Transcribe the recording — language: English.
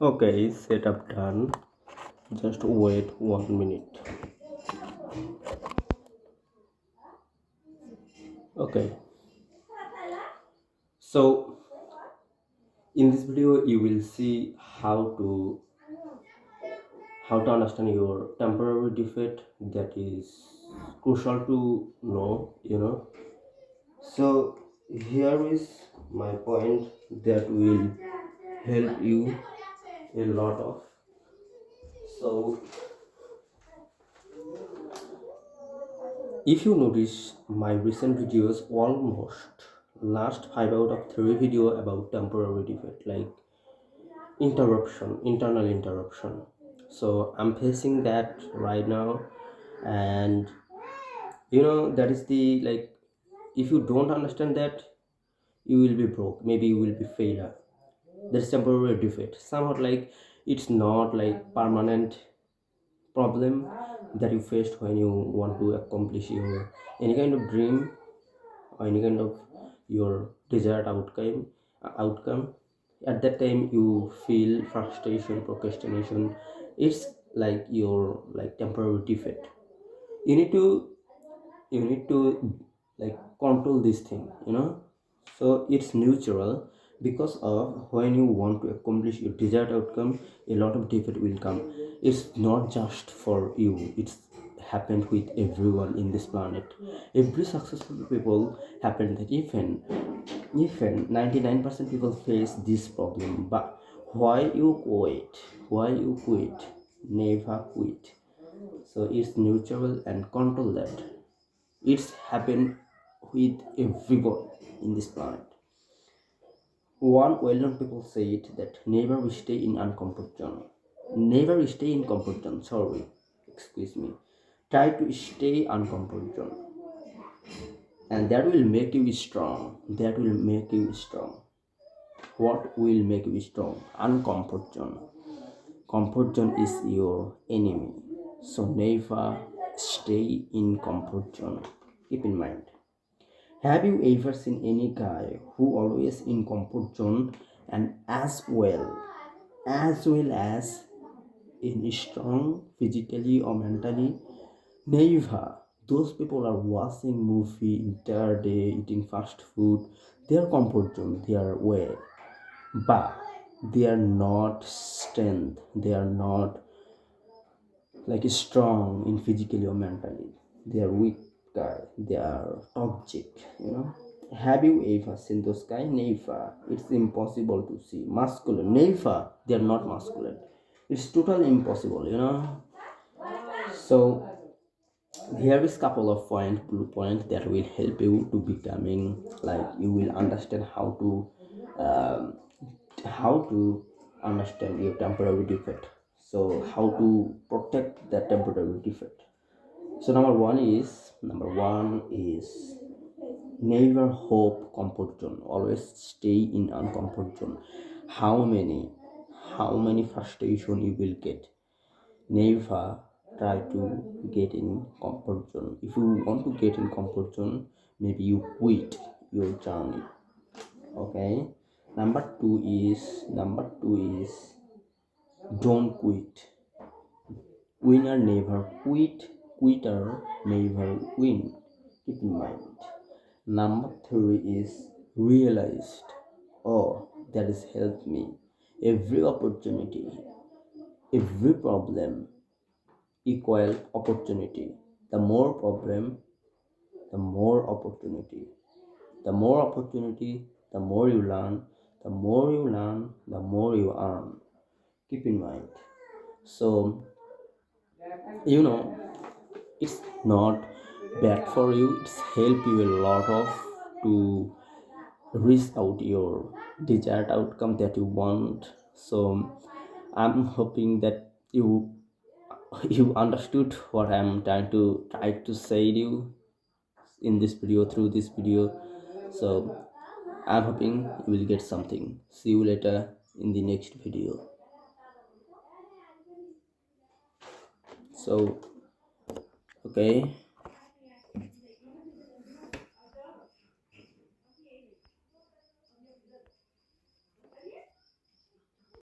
Okay, setup done. Just wait 1 minute. Okay, so in this video you will see how to understand your temporary defect. That is crucial to know. So here is my point that will help you a lot of. So if you notice my recent videos, almost last 5 out of 3 video about temporary defect, like internal interruption. So I'm facing that right now, and that is the, like, if you don't understand that, you will be broke, maybe you will be failure. That's temporary defect, somewhat like it's not like permanent problem that you faced when you want to accomplish your any kind of dream or any kind of your desired outcome. At that time you feel frustration, procrastination. It's like your, like, temporary defect. You need to you need to like control this thing. So it's neutral, because of when you want to accomplish your desired outcome, a lot of defect will come. It's not just for you, it's happened with everyone in this planet. Every successful people happen that even 99% people face this problem. But why you quit? Never quit. So it's neutral and control that. It's happened with everyone in this planet. One well-known people said that never stay in uncomfort zone. Never stay in comfort zone. Sorry, excuse me. Try to stay uncomfort zone, and that will make you strong. That will make you strong. What will make you strong? Uncomfort zone. Comfort zone is your enemy. So never stay in comfort zone. Keep in mind. Have you ever seen any guy who always in comfort zone, and as well as in strong physically or mentally? Never. Those people are watching movie entire day, eating fast food. Their comfort zone, their way, but they are not strength. They are not like strong in physically or mentally. They are weak guy. They are toxic. Have you ever seen those guys? Never. It's impossible to see masculine. Never. They are not masculine. It's totally impossible. So here is couple of blue point that will help you to becoming, like, you will understand um, how to understand your temporary defect. So how to protect that temporary defect. So number one is never hope comfort zone. Always stay in uncomfort zone. How many frustration you will get. Never try to get in comfort zone. If you want to get in comfort zone, maybe you quit your journey. Okay. Number two is don't quit. Winner never quit. Quitter never win. Keep in mind. Number three is realized. Oh, that has helped me. Every opportunity, every problem equal opportunity. The more problem, the more opportunity. The more opportunity, the more you learn. The more you learn, the more you earn. Keep in mind. So, you know, it's not bad for you. It's help you a lot of to reach out your desired outcome that you want. So I'm hoping that you understood what I'm trying to say to you in this video, through this video. So I'm hoping you will get something. See you later in the next video. So okay.